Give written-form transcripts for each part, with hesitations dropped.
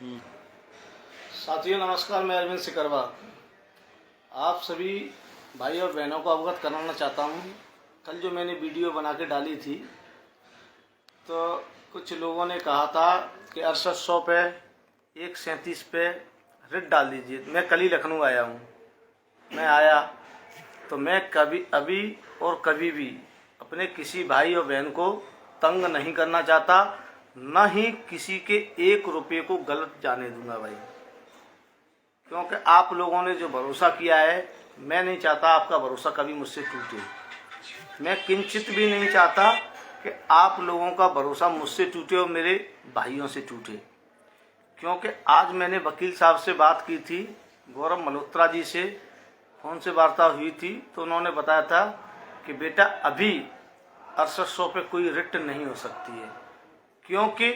साथियों नमस्कार, मैं अरविंद सिकरवा आप सभी भाई और बहनों को अवगत कराना चाहता हूँ। कल जो मैंने वीडियो बना के डाली थी तो कुछ लोगों ने कहा था कि 6800 पे 137 पे रिट डाल दीजिए। मैं कल ही लखनऊ आया हूँ। मैं आया तो मैं कभी अभी और कभी भी अपने किसी भाई और बहन को तंग नहीं करना चाहता, न ही किसी के 1 रुपये को गलत जाने दूंगा भाई। क्योंकि आप लोगों ने जो भरोसा किया है, मैं नहीं चाहता आपका भरोसा कभी मुझसे टूटे। मैं किंचित भी नहीं चाहता कि आप लोगों का भरोसा मुझसे टूटे और मेरे भाइयों से टूटे। क्योंकि आज मैंने वकील साहब से बात की थी, गौरव मल्होत्रा जी से फ़ोन से वार्ता हुई थी, तो उन्होंने बताया था कि बेटा अभी 6800 पे कोई रिट नहीं हो सकती है, क्योंकि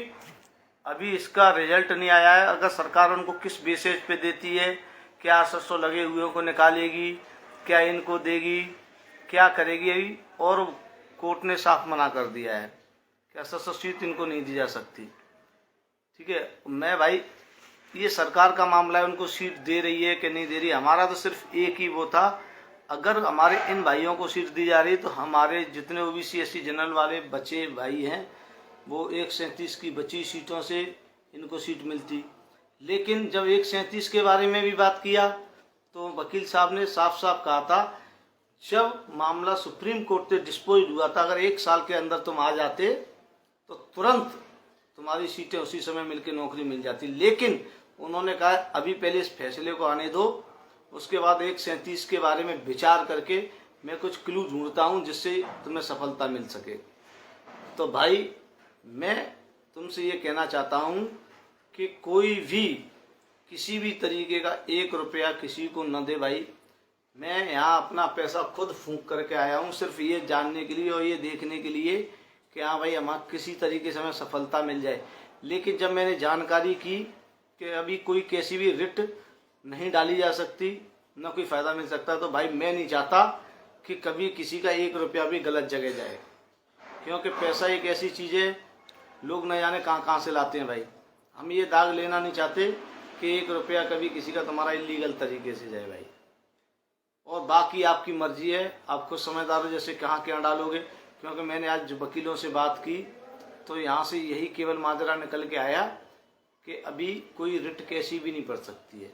अभी इसका रिजल्ट नहीं आया है। अगर सरकार उनको किस बेसिस पे देती है, क्या 6800 लगे हुए को निकालेगी, क्या इनको देगी, क्या करेगी, अभी और कोर्ट ने साफ मना कर दिया है कि 6800 सीट इनको नहीं दी जा सकती। ठीक है, मैं भाई ये सरकार का मामला है, उनको सीट दे रही है कि नहीं दे रही। हमारा तो सिर्फ एक ही वो था, अगर हमारे इन भाइयों को सीट दी जा रही तो हमारे जितने ओबीसी एससी जनरल वाले बच्चे भाई हैं वो 137 की बची सीटों से इनको सीट मिलती। लेकिन जब 137 के बारे में भी बात किया तो वकील साहब ने साफ साफ कहा था, जब मामला सुप्रीम कोर्ट से डिस्पोज हुआ था, अगर 1 साल के अंदर तुम आ जाते तो तुरंत तुम्हारी सीटें उसी समय मिलकर नौकरी मिल जाती। लेकिन उन्होंने कहा अभी पहले इस फैसले को आने दो, उसके बाद 137 के बारे में विचार करके मैं कुछ क्लू ढूंढता हूं जिससे तुम्हें सफलता मिल सके। तो भाई मैं तुमसे ये कहना चाहता हूं कि कोई भी किसी भी तरीके का 1 रुपया किसी को न दे भाई। मैं यहाँ अपना पैसा खुद फूंक करके आया हूँ, सिर्फ ये जानने के लिए और ये देखने के लिए कि हाँ भाई हमारा किसी तरीके से हमें सफलता मिल जाए। लेकिन जब मैंने जानकारी की कि अभी कोई कैसी भी रिट नहीं डाली जा सकती, न कोई फ़ायदा मिल सकता, तो भाई मैं नहीं चाहता कि कभी किसी का 1 रुपया भी गलत जगह जाए। क्योंकि पैसा एक ऐसी चीज़ है, लोग न जाने कहाँ कहाँ से लाते हैं भाई। हम ये दाग लेना नहीं चाहते कि 1 रुपया कभी किसी का तुम्हारा इलीगल तरीके से जाए भाई। और बाकी आपकी मर्जी है, आप खुद समझदार हो जैसे कहाँ क्या डालोगे। क्योंकि मैंने आज वकीलों से बात की तो यहाँ से यही केवल माजरा निकल के आया कि अभी कोई रिट कैसी भी नहीं पड़ सकती है।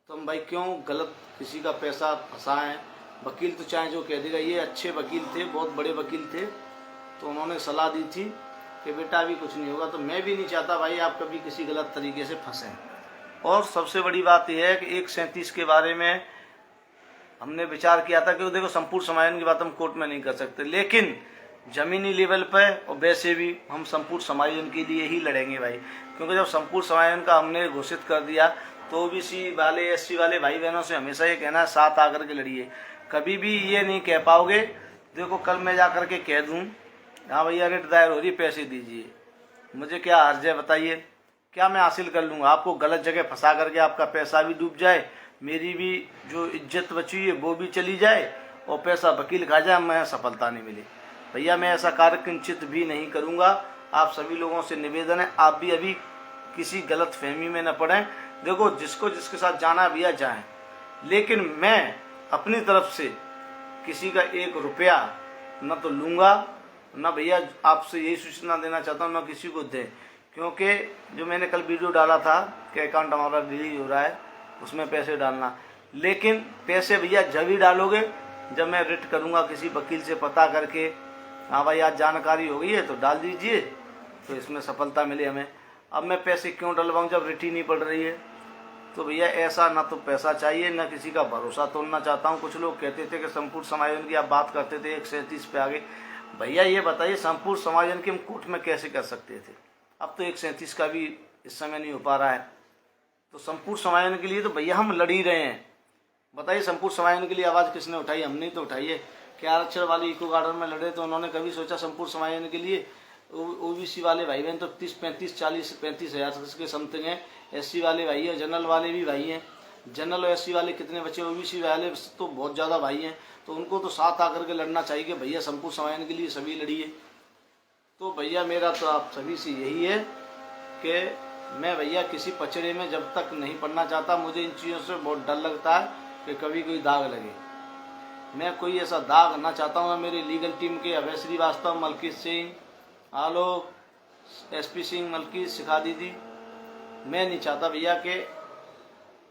तो हम भाई क्यों गलत किसी का पैसा फंसाएं। वकील तो चाहे जो कह देगा, ये अच्छे वकील थे, बहुत बड़े वकील थे, तो उन्होंने सलाह दी थी कि बेटा अभी कुछ नहीं होगा। तो मैं भी नहीं चाहता भाई आप कभी किसी गलत तरीके से फंसें। और सबसे बड़ी बात यह है कि 137 के बारे में हमने विचार किया था कि देखो संपूर्ण समायोजन की बात हम कोर्ट में नहीं कर सकते, लेकिन जमीनी लेवल पर और वैसे भी हम संपूर्ण समायोजन के लिए ही लड़ेंगे भाई। क्योंकि जब संपूर्ण समायोजन का हमने घोषित कर दिया तो ओबीसी वाले एससी वाले भाई बहनों से हमेशा ये कहना है साथ आकर के लड़िए। कभी भी ये नहीं कह पाओगे देखो कल मैं जा करके कह दूँ हाँ भैया रिट दायर हो रही, पैसे दीजिए, मुझे क्या अर्ज है बताइए, क्या मैं हासिल कर लूँगा? आपको गलत जगह फंसा करके आपका पैसा भी डूब जाए, मेरी भी जो इज्जत बची है वो भी चली जाए और पैसा वकील खा जाए, मैं सफलता नहीं मिली। भैया मैं ऐसा कार्य किंचित भी नहीं करूँगा। आप सभी लोगों से निवेदन है, आप भी अभी किसी गलत फहमी में न पड़ें। देखो जिसको जिसके साथ जाना है भैया जाएं, लेकिन मैं अपनी तरफ से किसी का 1 रुपया न तो लूँगा, न भैया आपसे यही सूचना देना चाहता हूँ न किसी को दें। क्योंकि जो मैंने कल वीडियो डाला था कि अकाउंट हमारा डिलीट हो रहा है, उसमें पैसे डालना, लेकिन पैसे भैया जब ही डालोगे जब मैं रिट करूँगा किसी वकील से पता करके, हाँ भाई आज जानकारी हो गई है तो डाल दीजिए, तो इसमें सफलता मिले हमें। अब मैं पैसे क्यों डलवाऊँ जब रिट ही नहीं पड़ रही है? तो भैया ऐसा ना तो पैसा चाहिए न किसी का भरोसा तोड़ना चाहता हूँ। कुछ लोग कहते थे कि संपूर्ण समायोजन की आप बात करते थे 137 पे आगे। भैया ये बताइए संपूर्ण समायोजन की हम कोर्ट में कैसे कर सकते थे? अब तो 137 का भी इस समय नहीं हो पा रहा है, तो संपूर्ण समायोजन के लिए तो भैया हम लड़ ही रहे हैं। बताइए संपूर्ण समायोजन के लिए आवाज़ किसने उठाई? हमने तो उठाई है। क्या आरक्षण वाले इको गार्डन में लड़े तो उन्होंने कभी सोचा संपूर्ण समायोजन के लिए? ओबीसी वाले भाई बहन तो 35 हज़ार के समथिंग हैं, एससी वाले भाई हैं, जनरल वाले भी भाई हैं। जनरल और एससी वाले कितने बचे? ओबीसी वाले तो बहुत ज़्यादा भाई हैं, तो उनको तो साथ आकर के लड़ना चाहिए कि भैया संपूर्ण समायोजन के लिए सभी लड़िए। तो भैया मेरा तो आप सभी से यही है कि मैं भैया किसी पचड़े में जब तक नहीं पड़ना चाहता। मुझे इन चीज़ों से बहुत डर लगता है कि कभी कोई दाग लगे। मैं कोई ऐसा दाग ना चाहता हूँ। मेरी लीगल टीम के अभय श्रीवास्तव, मलकीत सिंह, आलोक, SP सिंह, मलकीत, शिखा दीदी, मैं नहीं चाहता भैया कि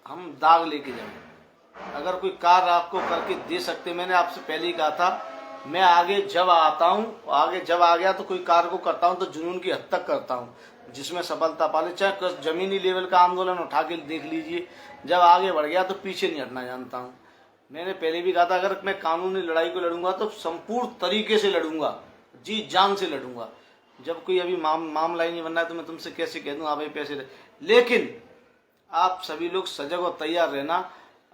हम दाग लेके जाएं। अगर कोई कार्य आपको करके दे सकते, मैंने आपसे पहले ही कहा था, मैं आगे जब आता हूँ, आगे जब आ गया तो कोई कार्य को करता हूँ तो जुनून की हद तक करता हूँ जिसमें सफलता पा ले। चाहे जमीनी लेवल का आंदोलन उठा के देख लीजिए, जब आगे बढ़ गया तो पीछे नहीं हटना जानता हूँ। मैंने पहले भी कहा था, अगर मैं कानूनी लड़ाई को लड़ूंगा तो संपूर्ण तरीके से लड़ूंगा, जी जान से लड़ूंगा। जब कोई अभी मामला ही नहीं बन रहा है तो मैं तुमसे कैसे कह दूँ हाँ भाई पैसे दे। लेकिन आप सभी लोग सजग और तैयार रहना।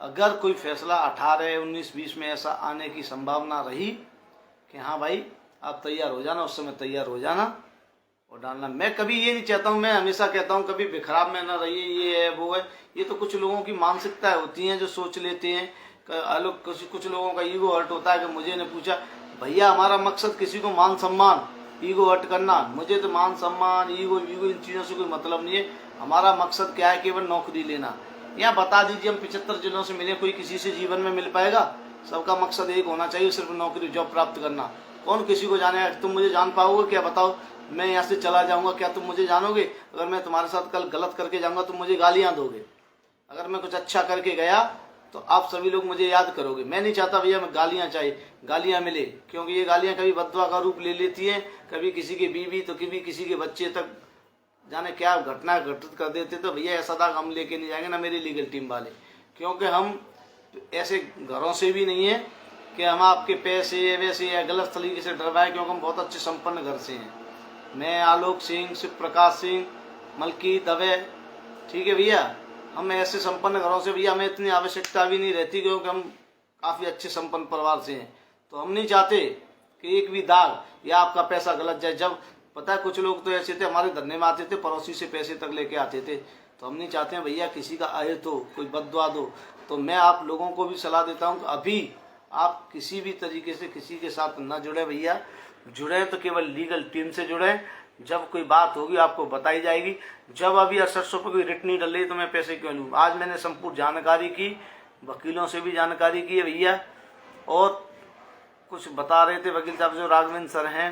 अगर कोई फैसला 18, 19, 20 में ऐसा आने की संभावना रही कि हाँ भाई आप तैयार हो जाना, उस समय तैयार हो जाना और डालना। मैं कभी ये नहीं चाहता हूँ, मैं हमेशा कहता हूँ कभी बिखराव में ना रहिए, ये है वो है। ये तो कुछ लोगों की मानसिकता होती है जो सोच लेते हैं। कुछ लोगों का ईगो हर्ट होता है कि मुझे ने पूछा। भैया हमारा मकसद किसी को मान सम्मान, ईगो हर्ट करना, मुझे तो मान सम्मान, ईगो इन चीज़ों से कोई मतलब नहीं है। हमारा मकसद क्या है, केवल नौकरी लेना। यहाँ बता दीजिए, हम 75 जिलों से मिले, कोई किसी से जीवन में मिल पाएगा? सबका मकसद एक होना चाहिए, सिर्फ नौकरी, जॉब प्राप्त करना। कौन किसी को जाने? तुम मुझे जान पाओगे क्या? बताओ, मैं यहाँ से चला जाऊँगा, क्या तुम मुझे जानोगे? अगर मैं तुम्हारे साथ कल गलत करके जाऊँगा तुम मुझे गालियाँ दोगे। अगर मैं कुछ अच्छा करके गया तो आप सभी लोग मुझे याद करोगे। मैं नहीं चाहता भैया मैं गालियाँ चाहिए, गालियाँ मिले, क्योंकि ये गालियाँ कभी बददुआ का रूप ले लेती हैं, कभी किसी की बीवी तो कभी किसी के बच्चे तक जाने क्या घटना घटित कर देते। तो भैया ऐसा दाग हम लेके नहीं जाएंगे, ना मेरी लीगल टीम वाले, क्योंकि हम ऐसे घरों से भी नहीं है कि हम आपके पैसे वैसे या गलत तरीके से डरवाएं, क्योंकि हम बहुत अच्छे संपन्न घर से हैं। मैं, आलोक सिंह, शिव प्रकाश सिंह, मलकीत, अभय, ठीक है भैया, हम ऐसे संपन्न घरों से, भैया हमें इतनी आवश्यकता भी नहीं रहती क्योंकि हम काफ़ी अच्छे संपन्न परिवार से हैं। तो हम नहीं चाहते कि एक भी दाग या आपका पैसा गलत जाए। जब पता है कुछ लोग तो ऐसे थे, हमारे धरने में आते थे, पड़ोसी से पैसे तक लेके आते थे। तो हम नहीं चाहते हैं भैया किसी का आए तो कोई बददुआ दो। तो मैं आप लोगों को भी सलाह देता हूँ कि अभी आप किसी भी तरीके से किसी के साथ न जुड़े भैया। जुड़े तो केवल लीगल टीम से जुड़े। जब कोई बात होगी आपको बताई जाएगी। जब अभी 6800 पर कोई रिट नहीं डल रही तो मैं पैसे क्यों लूँ? आज मैंने संपूर्ण जानकारी की, वकीलों से भी जानकारी की है भैया, और कुछ बता रहे थे वकील साहब जो राघवेंद्र सर हैं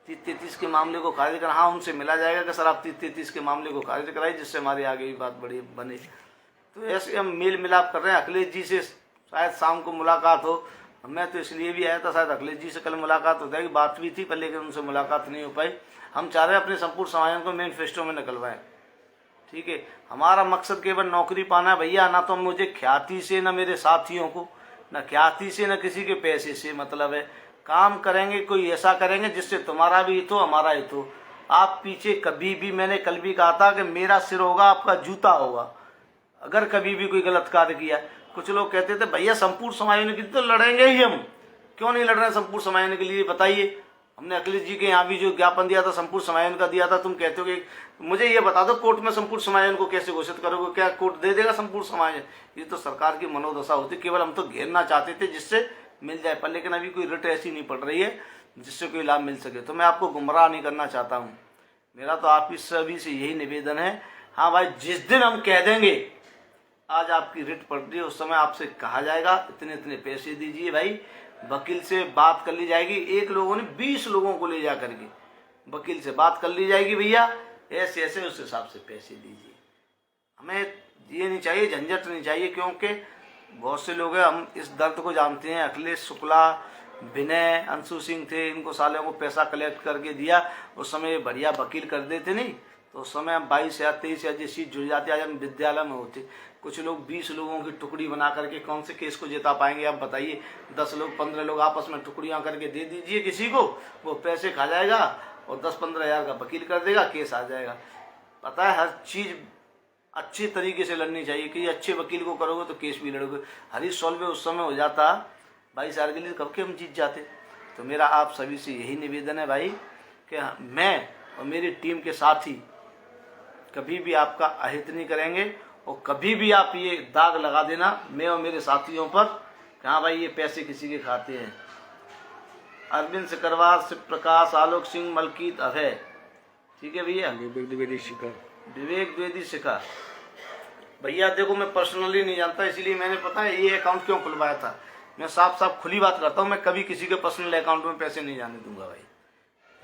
30-33 के मामले को खारिज करा। हाँ, उनसे मिला जाएगा कि सर आप 30-33 के मामले को खारिज कराइए, जिससे हमारी आगे भी बात बड़ी बने। तो ऐसे हम मेल मिलाप कर रहे हैं। अखिलेश जी से शायद शाम को मुलाकात हो। मैं तो इसलिए भी आया था, शायद अखिलेश जी से कल मुलाकात हो जाएगी, बात भी थी पर लेकिन उनसे मुलाकात नहीं हो पाई। हम चाह रहे हैं अपने संपूर्ण समाधान को मैनिफेस्टो में निकलवाएं, ठीक है। हमारा मकसद केवल नौकरी पाना है भैया, ना तो मुझे ख्याति से, ना मेरे साथियों को, ना ख्याति से, ना किसी के पैसे से मतलब है। काम करेंगे, कोई ऐसा करेंगे जिससे तुम्हारा भी हित हो, हमारा हित हो। आप पीछे कभी भी, मैंने कल भी कहा था कि मेरा सिर होगा, आपका जूता होगा अगर कभी भी कोई गलत कार्य किया। कुछ लोग कहते थे भैया संपूर्ण समायोजन के लिए तो लड़ेंगे ही हम, क्यों नहीं लड़ रहे हैं संपूर्ण समायोजन के लिए? बताइए। हमने अखिलेश जी के यहाँ भी जो ज्ञापन दिया था संपूर्ण समायोजन का दिया था। तुम कहते हो कि मुझे ये बता दो कोर्ट में संपूर्ण समायोजन को कैसे घोषित करोगे? क्या कोर्ट दे देगा संपूर्ण समायोजन? ये तो सरकार की मनोदशा होती। केवल हम तो घेरना चाहते थे जिससे मिल जाए, पर लेकिन अभी कोई रिट ऐसी नहीं पड़ रही है जिससे कोई लाभ मिल सके। तो मैं आपको गुमराह नहीं करना चाहता हूँ। मेरा तो आप सभी से यही निवेदन है। हाँ भाई, जिस दिन हम कह देंगे आज आपकी रिट पड़ रही है, उस समय आपसे कहा जाएगा इतने इतने पैसे दीजिए भाई। वकील से बात कर ली जाएगी। एक लोगों ने 20 लोगों को ले जा करके वकील से बात कर ली जाएगी, भैया ऐसे ऐसे उस हिसाब से पैसे दीजिए। हमें ये नहीं चाहिए, झंझट नहीं चाहिए, क्योंकि बहुत से लोग हैं, हम इस दर्द को जानते हैं। अखिलेश शुक्ला, विनय, अंशु सिंह थे, इनको सालों को पैसा कलेक्ट करके दिया। उस समय बढ़िया वकील कर देते नहीं तो उस समय हम 22 या 23 या जो सीट जुड़ जाती, आज हम विद्यालय में होते। कुछ लोग 20 लोगों की टुकड़ी बना करके कौन से केस को जिता पाएंगे? आप बताइए। 10 लोग 15 लोग आपस में टुकड़ियां करके दे दीजिए किसी को, वो पैसे खा जाएगा और 10-15 हज़ार का वकील कर देगा, केस आ जाएगा। पता है, हर चीज़ अच्छी तरीके से लड़नी चाहिए कि अच्छे वकील को करोगे तो केस भी लड़ोगे। हरीश सॉल्वे उस समय हो जाता 22 हज़ार के लिए, कब के हम जीत जाते। तो मेरा आप सभी से यही निवेदन है भाई कि मैं और मेरी टीम के साथी कभी भी आपका अहित नहीं करेंगे, और कभी भी आप ये दाग लगा देना मैं और मेरे साथियों पर कि हाँ भाई ये पैसे किसी के खाते हैं। अरविंद सिकरवार, शिव प्रकाश, आलोक सिंह, मलकीत, अभय, ठीक है भैया। विवेक द्विवेदी शिखा। भैया देखो, मैं पर्सनली नहीं जानता, इसीलिए मैंने पता है ये अकाउंट क्यों खुलवाया था। मैं साफ साफ खुली बात करता हूँ, मैं कभी किसी के पर्सनल अकाउंट में पैसे नहीं जाने दूंगा भाई।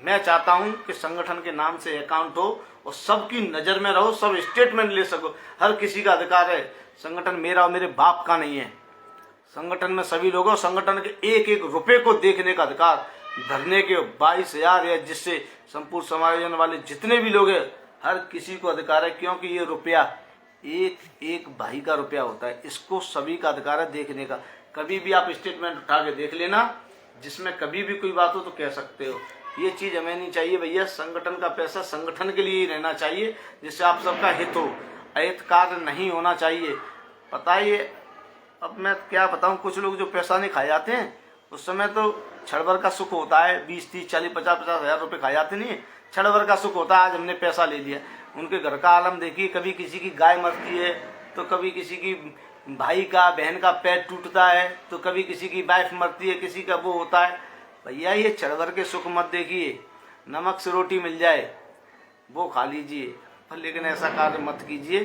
मैं चाहता हूँ कि संगठन के नाम से अकाउंट हो और सबकी नज़र में रहो, सब स्टेटमेंट ले सको। हर किसी का अधिकार है। संगठन मेरा और मेरे बाप का नहीं है। संगठन में सभी लोगों, संगठन के एक एक रुपए को देखने का अधिकार, धरने के 22,000 या जिससे संपूर्ण समायोजन वाले जितने भी लोग हैं, हर किसी को अधिकार है। क्योंकि ये रुपया एक एक भाई का रुपया होता है, इसको सभी का अधिकार है देखने का। कभी भी आप स्टेटमेंट उठा के देख लेना, जिसमें कभी भी कोई बात हो तो कह सकते हो। ये चीज़ हमें नहीं चाहिए भैया। संगठन का पैसा संगठन के लिए ही रहना चाहिए, जिससे आप सबका हित हो। अहित कार्य नहीं होना चाहिए। पता ही है, अब मैं क्या बताऊं, कुछ लोग जो पैसा नहीं खा जाते हैं उस समय तो क्षण भर का सुख होता है। 20, 30, 40, 50 हज़ार रुपये खा जाते नहीं, क्षण भर का सुख होता है। आज हमने पैसा ले लिया, उनके घर का आलम देखिए। कभी किसी की गाय मरती है, तो कभी किसी की भाई का बहन का पैर टूटता है, तो कभी किसी की वाइफ मरती है, किसी का वो होता है। भैया ये क्षण भर के सुख मत देखिए। नमक से रोटी मिल जाए वो खा लीजिए, पर लेकिन ऐसा कार्य मत कीजिए।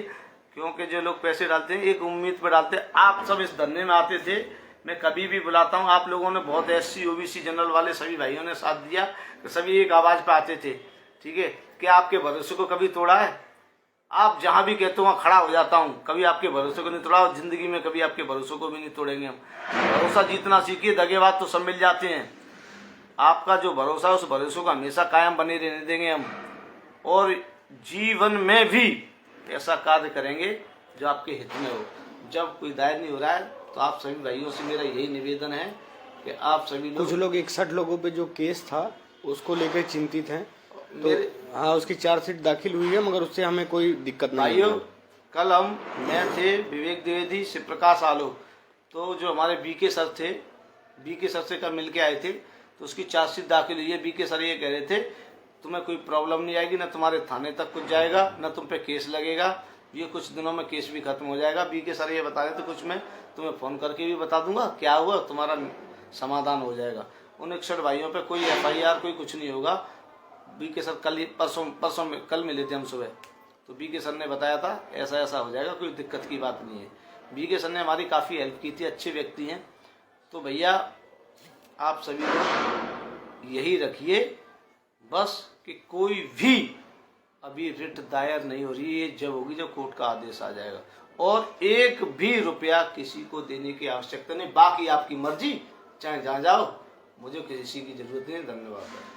क्योंकि जो लोग पैसे डालते हैं एक उम्मीद पर डालते हैं। आप सब इस धरने में आते थे, मैं कभी भी बुलाता हूँ, आप लोगों ने बहुत SC OBC जनरल वाले सभी भाइयों ने साथ दिया, कि सभी एक आवाज़ पे आते थे। ठीक है, क्या आपके भरोसे को कभी तोड़ा है? आप जहाँ भी कहते हो वहाँ खड़ा हो जाता हूँ। कभी आपके भरोसे को नहीं तोड़ा और जिंदगी में कभी आपके भरोसे को भी नहीं तोड़ेंगे हम। भरोसा जीतना सीखिए, दगेबाज तो सब मिल जाते हैं। आपका जो भरोसा है उस भरोसे को हमेशा कायम बने रहने देंगे हम, और जीवन में भी ऐसा कार्य करेंगे जो आपके हित में हो। जब कोई दायर नहीं हो रहा है तो आप सभी भाइयों से मेरा यही निवेदन है कि आप सभी लोग, कुछ लोग 61 लोगों पे जो केस था उसको लेकर चिंतित हैं, तो हाँ उसकी चार्जशीट दाखिल हुई है, मगर उससे हमें कोई दिक्कत नहीं भाइयों। कल मैं थे विवेक द्विवेदी, शिव प्रकाश आलोक, तो जो हमारे BK सर थे, BK सर से कल मिल के आए थे, तो उसकी चार्जशीट दाखिल हुई है। BK सर ये कह रहे थे तुम्हें कोई प्रॉब्लम नहीं आएगी, ना तुम्हारे थाने तक कुछ जाएगा, ना तुम पे केस लगेगा, ये कुछ दिनों में केस भी खत्म हो जाएगा। BK सर ये बता रहे थे, कुछ मैं तुम्हें फ़ोन करके भी बता दूंगा क्या हुआ, तुम्हारा समाधान हो जाएगा। उन 61 भाइयों पे कोई FIR कोई कुछ नहीं होगा। BK सर परसों में कल मिले थे हम सुबह, तो BK सर ने बताया था ऐसा ऐसा हो जाएगा, कोई दिक्कत की बात नहीं है। BK सर ने हमारी काफ़ी हेल्प की थी, अच्छे व्यक्ति हैं। तो भैया आप सभी लोग यही रखिए बस कि कोई भी अभी रिट दायर नहीं हो रही है, जब होगी जब कोर्ट का आदेश आ जाएगा। और एक भी रुपया किसी को देने की आवश्यकता नहीं। बाकी आपकी मर्जी, चाहे जहाँ जाओ, मुझे किसी की जरूरत नहीं। धन्यवाद।